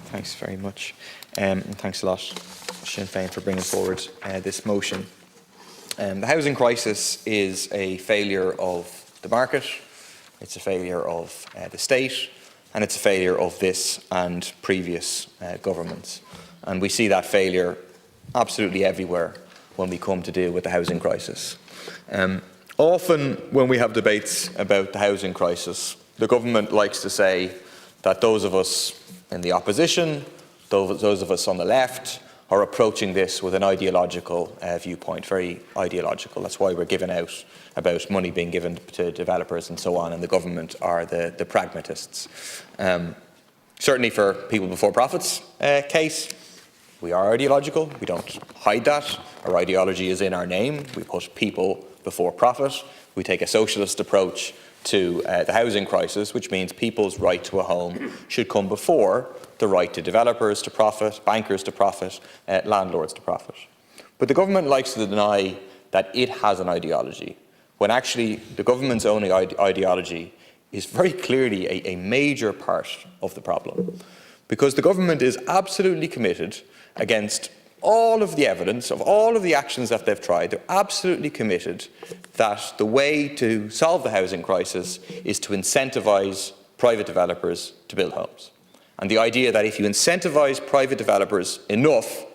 Thanks very much. And thanks a lot, Sinn Féin, for bringing forward this motion. The housing crisis is a failure of the market, it's a failure of the state, and it's a failure of this and previous governments. And we see that failure absolutely everywhere when we come to deal with the housing crisis. Often when we have debates about the housing crisis, the government likes to say that those of us in the opposition, those of us on the left, are approaching this with an ideological viewpoint, very ideological. That's why we're giving out about money being given to developers and so on, and the government are the pragmatists. Certainly for people before profits case, we are ideological. We don't hide that. Our ideology is in our name. We put people before profit. We take a socialist approach to the housing crisis, which means people's right to a home should come before the right to developers to profit, bankers to profit, landlords to profit. But the government likes to deny that it has an ideology, when actually the government's own ideology is very clearly a major part of the problem. Because the government is absolutely committed, against all of the evidence of all of the actions that they've tried, they're absolutely committed that the way to solve the housing crisis is to incentivise private developers to build homes. And the idea that if you incentivise private developers enough,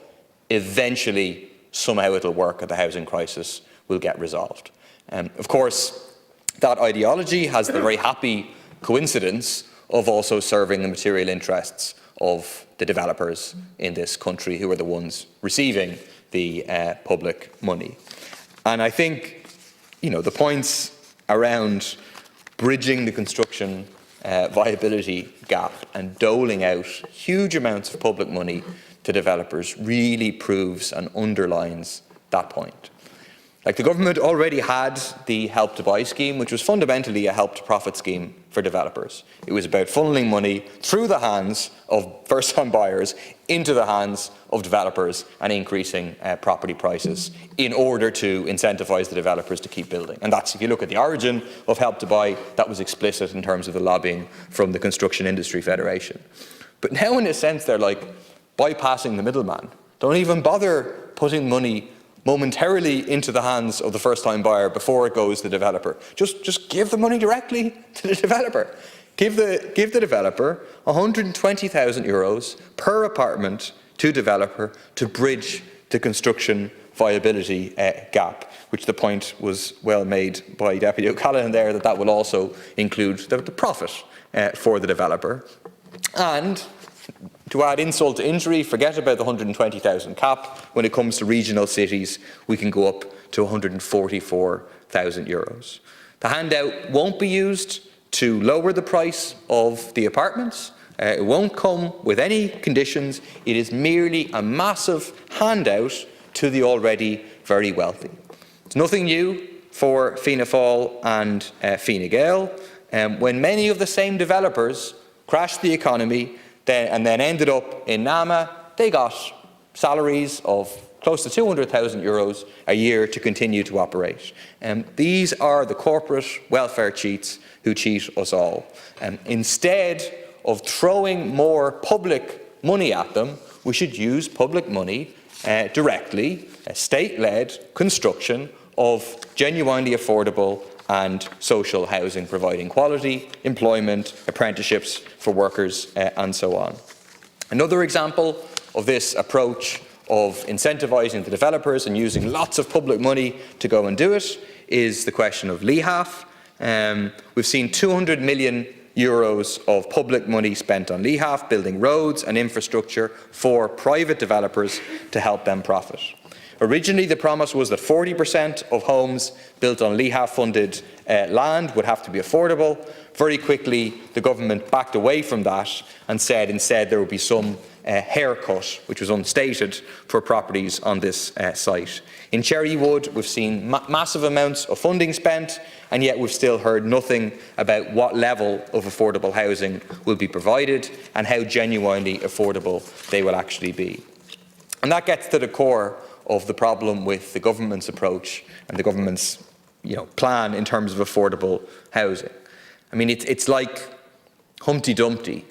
eventually somehow it'll work and the housing crisis will get resolved. Of course, that ideology has the very happy coincidence of also serving the material interests of the developers in this country, who are the ones receiving the public money. And I think, the points around bridging the construction viability gap and doling out huge amounts of public money to developers really proves and underlines that point. Like, the government already had the Help to Buy scheme, which was fundamentally a help to profit scheme for developers. It was about funneling money through the hands of first-time buyers into the hands of developers and increasing property prices in order to incentivise the developers to keep building. And that's, if you look at the origin of Help to Buy, that was explicit in terms of the lobbying from the Construction Industry Federation. But now, in a sense, they're like bypassing the middleman. Don't even bother putting money momentarily into the hands of the first-time buyer before it goes to the developer. Just give the money directly to the developer. Give the developer €120,000 per apartment to developer to bridge the construction viability gap, which the point was well made by Deputy O'Callaghan there, that will also include the profit for the developer. And to add insult to injury, forget about the 120,000 cap. When it comes to regional cities, we can go up to €144,000. The handout won't be used to lower the price of the apartments. It won't come with any conditions. It is merely a massive handout to the already very wealthy. It's nothing new for Fianna Fáil and Fine Gael. When many of the same developers crashed the economy and then ended up in NAMA, they got salaries of close to €200,000 a year to continue to operate. These are the corporate welfare cheats who cheat us all. Instead of throwing more public money at them, we should use public money directly, state-led construction of genuinely affordable and social housing, providing quality employment, apprenticeships for workers, and so on. Another example of this approach of incentivising the developers and using lots of public money to go and do it is the question of LEHAF. We've seen €200 million of public money spent on LEHAF, building roads and infrastructure for private developers to help them profit. Originally, the promise was that 40% of homes built on LEHAF-funded land would have to be affordable. Very quickly, the government backed away from that and said instead there would be some haircut, which was unstated, for properties on this site. In Cherrywood, we've seen massive amounts of funding spent, and yet we've still heard nothing about what level of affordable housing will be provided and how genuinely affordable they will actually be. And that gets to the core of the problem with the government's approach and the government's plan in terms of affordable housing. I mean, it's like Humpty Dumpty.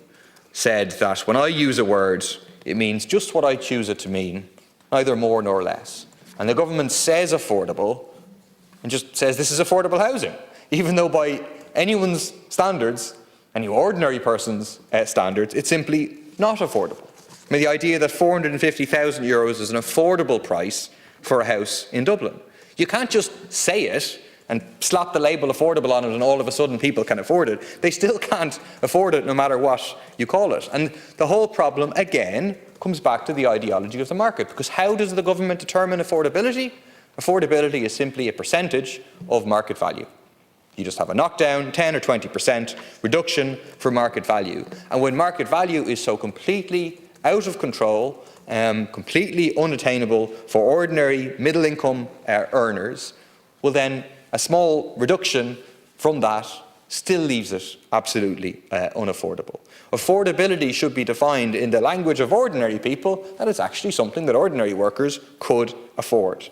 said that when I use a word, it means just what I choose it to mean, neither more nor less. And the government says affordable and just says this is affordable housing, even though by anyone's standards, any ordinary person's standards, it's simply not affordable. I mean, the idea that €450,000 is an affordable price for a house in Dublin. You can't just say it and slap the label affordable on it and all of a sudden people can afford it. They still can't afford it no matter what you call it. And the whole problem, again, comes back to the ideology of the market, because how does the government determine affordability? Affordability is simply a percentage of market value. You just have a knockdown, 10 or 20% reduction for market value. And when market value is so completely out of control, completely unattainable for ordinary middle-income earners, well then a small reduction from that still leaves it absolutely unaffordable. Affordability should be defined in the language of ordinary people, that it's actually something that ordinary workers could afford.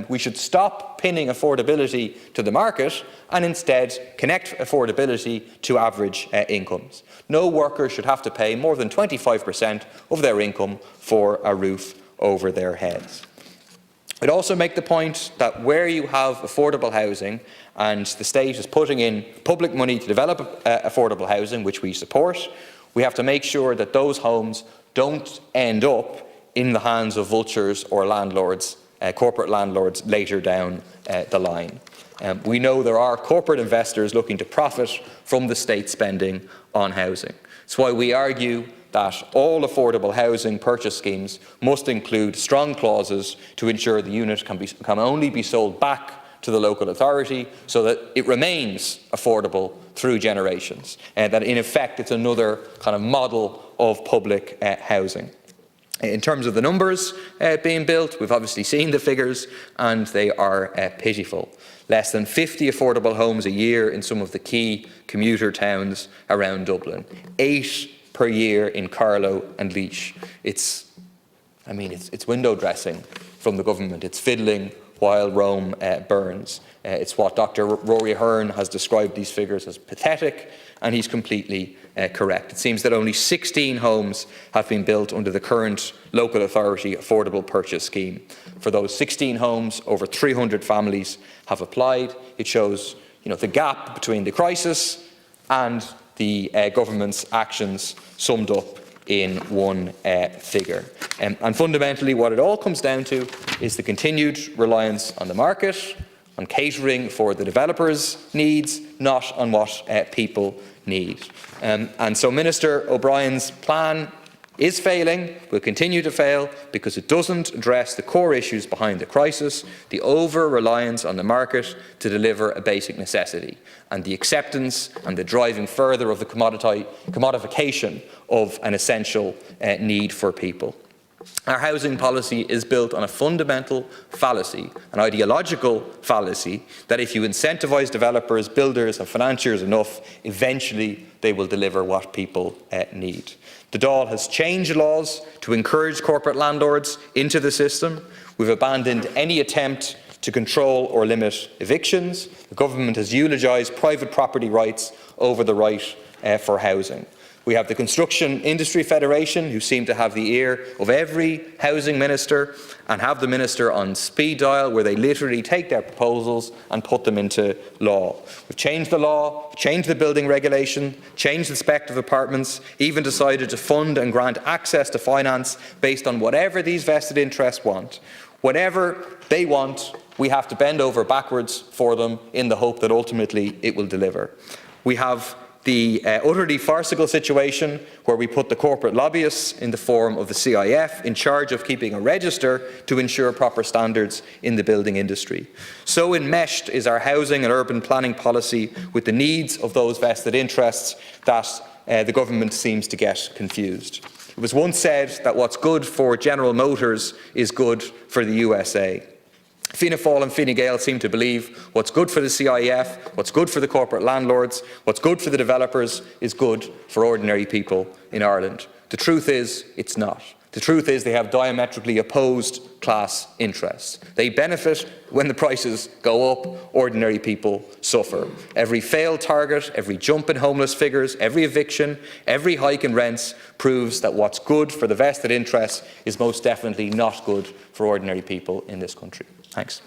We should stop pinning affordability to the market and instead connect affordability to average incomes. No worker should have to pay more than 25% of their income for a roof over their heads. I'd also make the point that where you have affordable housing and the state is putting in public money to develop affordable housing, which we support, we have to make sure that those homes don't end up in the hands of vultures or landlords, corporate landlords later down the line. We know there are corporate investors looking to profit from the state spending on housing. That's why we argue that all affordable housing purchase schemes must include strong clauses to ensure the unit can only be sold back to the local authority so that it remains affordable through generations, and that in effect it's another kind of model of public housing. In terms of the numbers being built, we've obviously seen the figures and they are pitiful. Less than 50 affordable homes a year in some of the key commuter towns around Dublin. 8 per year in Carlow and Laois. It's window dressing from the government. It's fiddling while Rome burns. It's what Dr. Rory Hearn has described these figures as pathetic, and he's completely correct. It seems that only 16 homes have been built under the current local authority affordable purchase scheme. For those 16 homes, over 300 families have applied. It shows, the gap between the crisis and the government's actions summed up in one figure. And fundamentally what it all comes down to is the continued reliance on the market, on catering for the developers' needs, not on what people need. And so Minister O'Brien's plan is failing, will continue to fail, because it doesn't address the core issues behind the crisis, the over-reliance on the market to deliver a basic necessity, and the acceptance and the driving further of the commodification of an essential need for people. Our housing policy is built on a fundamental fallacy, an ideological fallacy, that if you incentivise developers, builders and financiers enough, eventually they will deliver what people need. The Dáil has changed laws to encourage corporate landlords into the system. We've abandoned any attempt to control or limit evictions. The government has eulogised private property rights over the right for housing. We have the Construction Industry Federation, who seem to have the ear of every housing minister and have the minister on speed dial, where they literally take their proposals and put them into law. We've changed the law, changed the building regulation, changed the spec of apartments, even decided to fund and grant access to finance based on whatever these vested interests want. Whatever they want, we have to bend over backwards for them in the hope that ultimately it will deliver. We have the utterly farcical situation where we put the corporate lobbyists in the form of the CIF in charge of keeping a register to ensure proper standards in the building industry. So enmeshed is our housing and urban planning policy with the needs of those vested interests that the government seems to get confused. It was once said that what's good for General Motors is good for the USA. Fianna Fáil and Fine Gael seem to believe what's good for the CIF, what's good for the corporate landlords, what's good for the developers is good for ordinary people in Ireland. The truth is, it's not. The truth is they have diametrically opposed class interests. They benefit when the prices go up, ordinary people suffer. Every failed target, every jump in homeless figures, every eviction, every hike in rents proves that what's good for the vested interests is most definitely not good for ordinary people in this country. Thanks.